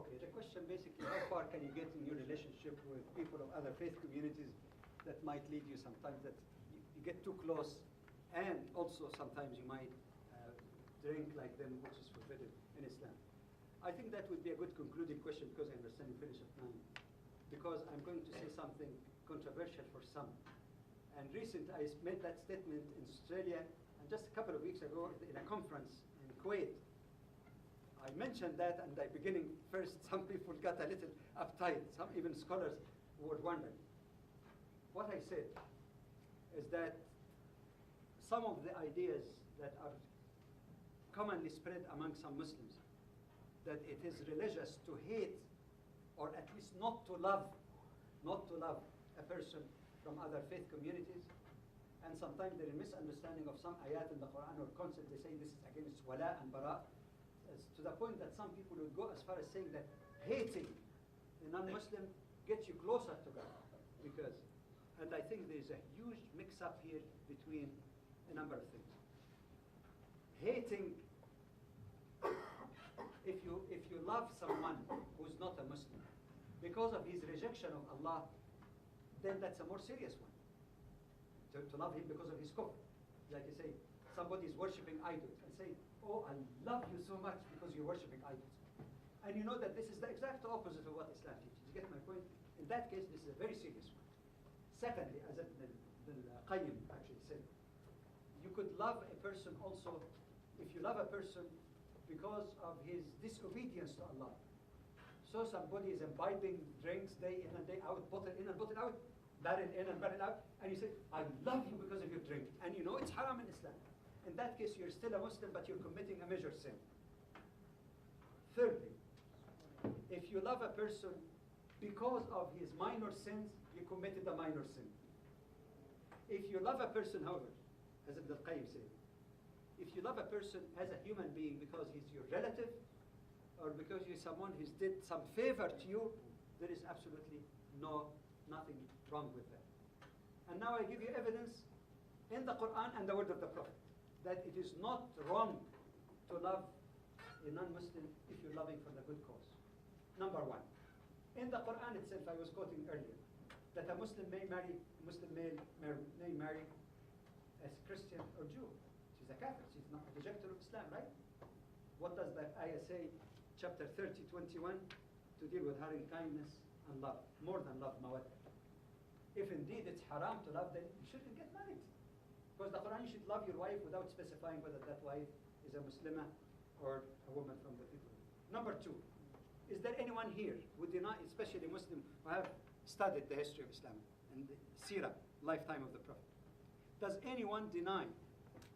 Okay, the question basically, how far can you get in your relationship with people of other faith communities that might lead you sometimes that you get too close, and also sometimes you might drink like them, which is forbidden in Islam. I think that would be a good concluding question because I understand you finish at 9. Because I'm going to say something controversial for some. And recently I made that statement in Australia, and just a couple of weeks ago in a conference in Kuwait, I mentioned that, and at the beginning, first, some people got a little uptight. Some even scholars were wondering. What I said is that some of the ideas that are commonly spread among some Muslims, that it is religious to hate, or at least not to love a person from other faith communities, and sometimes there is misunderstanding of some ayat in the Quran or concept. They say this is against wala and bara, to the point that some people would go as far as saying that hating a non-Muslim gets you closer to God. And I think there's a huge mix-up here between a number of things. Hating, if you love someone who's not a Muslim because of his rejection of Allah, then that's a more serious one. To love him because of his kufr. Like you say, somebody is worshipping idols and say, oh, I love you so much because you're worshipping idols. And you know that this is the exact opposite of what Islam teaches. You get my point? In that case, this is a very serious one. Secondly, as Ibn al-Qayyim actually said, you could love a person also, if you love a person because of his disobedience to Allah. So somebody is imbibing drinks day in and day out, bottle in and bottle out, barrel in and barrel out, and you say, I love you because of your drink. And you know it's haram in Islam. In that case, you're still a Muslim, but you're committing a major sin. Thirdly, if you love a person because of his minor sins, you committed a minor sin. If you love a person, however, as Ibn al-Qayyim said, if you love a person as a human being because he's your relative, or because he's someone who's did some favor to you, there is absolutely nothing wrong with that. And now I give you evidence in the Quran and the word of the Prophet that it is not wrong to love a non-Muslim if you're loving for the good cause. Number one, in the Quran itself, I was quoting earlier, that a Muslim may marry, a Muslim male may marry a Christian or Jew. She's a Catholic, she's not a rejecter of Islam, right? What does that ayah say? Chapter 30, 21, to deal with her in kindness and love, more than love, mawaddah. If indeed it's haram to love, then you shouldn't get married. Because the Quran, you should love your wife without specifying whether that wife is a Muslimah or a woman from the people. Number two, is there anyone here who deny, especially Muslim who have studied the history of Islam and the seerah, lifetime of the Prophet? Does anyone deny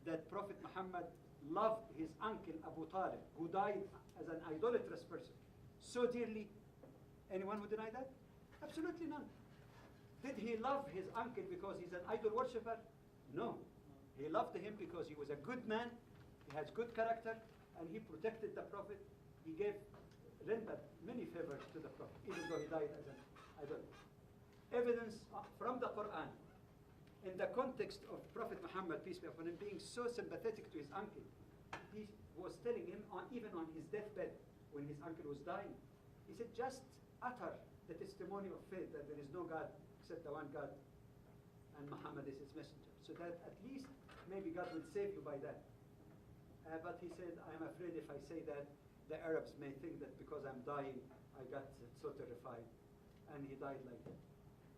that Prophet Muhammad loved his uncle Abu Talib, who died as an idolatrous person, so dearly? Anyone who deny that? Absolutely none. Did he love his uncle because he's an idol worshipper? No. He loved him because he was a good man, he has good character, and he protected the Prophet. He rendered many favors to the Prophet, even though he died as an idolater. Evidence from the Quran, in the context of Prophet Muhammad, peace be upon him, being so sympathetic to his uncle. He was telling him, even on his deathbed, when his uncle was dying, he said, just utter the testimony of faith that there is no God except the one God, and Muhammad is his messenger. So that at least maybe God will save you by that. But he said, I'm afraid if I say that, the Arabs may think that because I'm dying, I got so terrified. And he died like that.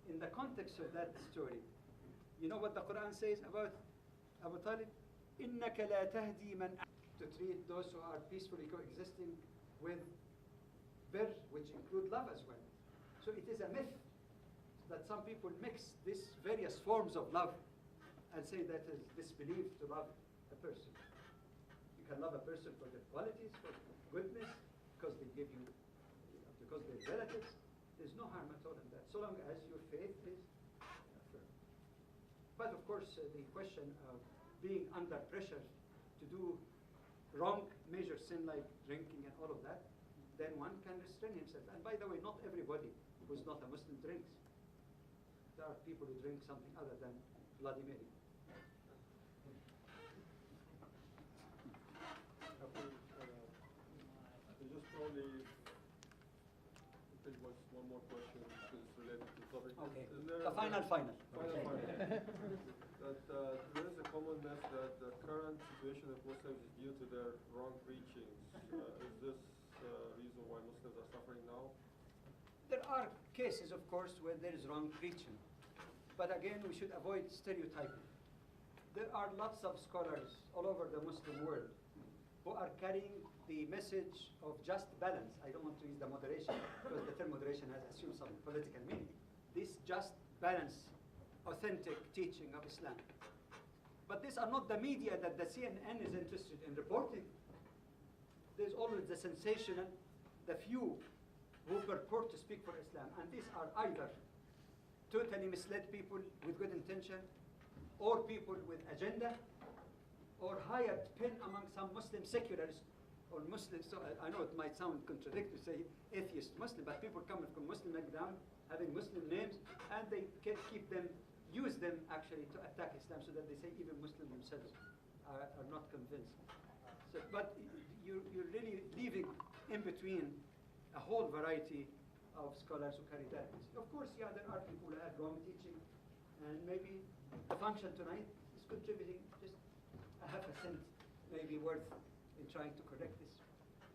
In the context of that story, you know what the Quran says about Abu Talib? إِنَّكَ لَا تَهْدِي مَنْ to treat those who are peacefully coexisting with birr, which include love as well. So it is a myth that some people mix these various forms of love and say that is disbelief to love a person. You can love a person for their qualities, for goodness, because they give you, because they're relatives. There's no harm at all in that, so long as your faith is firm. But of course, the question of being under pressure to do wrong, major sin like drinking and all of that, then one can restrain himself. And by the way, not everybody who's not a Muslim drinks. There are people who drink something other than Bloody Mary. Just probably There was one more question which is related to the topic. Okay. Is there The final. Final. That there is a common myth that the current situation of Muslims is due to their wrong preachings. Is this reason why Muslims are suffering now? There are cases, of course, where there is wrong preaching. But again, we should avoid stereotyping. There are lots of scholars all over the Muslim world who are carrying the message of just balance. I don't want to use the moderation because the term moderation has assumed some political meaning. This just balance, authentic teaching of Islam. But these are not the media that the CNN is interested in reporting. There's always the sensational, the few who purport to speak for Islam. And these are either totally misled people with good intention, or people with agenda, or hired pen among some Muslim secularists or Muslims. So I know it might sound contradictory to say atheist Muslim, but people coming from Muslim background, having Muslim names, and they can use them actually to attack Islam, so that they say even Muslims themselves are not convinced. So, but you're really leaving in between a whole variety of scholars who carry that message. Of course, yeah, there are people who have wrong teaching, and maybe the function tonight is contributing just a half a cent, maybe worth in trying to correct this.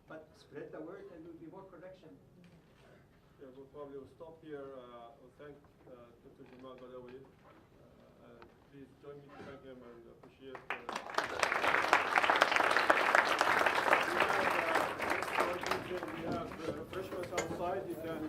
But spread the word, and there will be more correction. Yeah, we'll probably stop here. We'll thank Dr. Jamal Badawi. And please join me to thank him and appreciate. We have refreshments outside. You can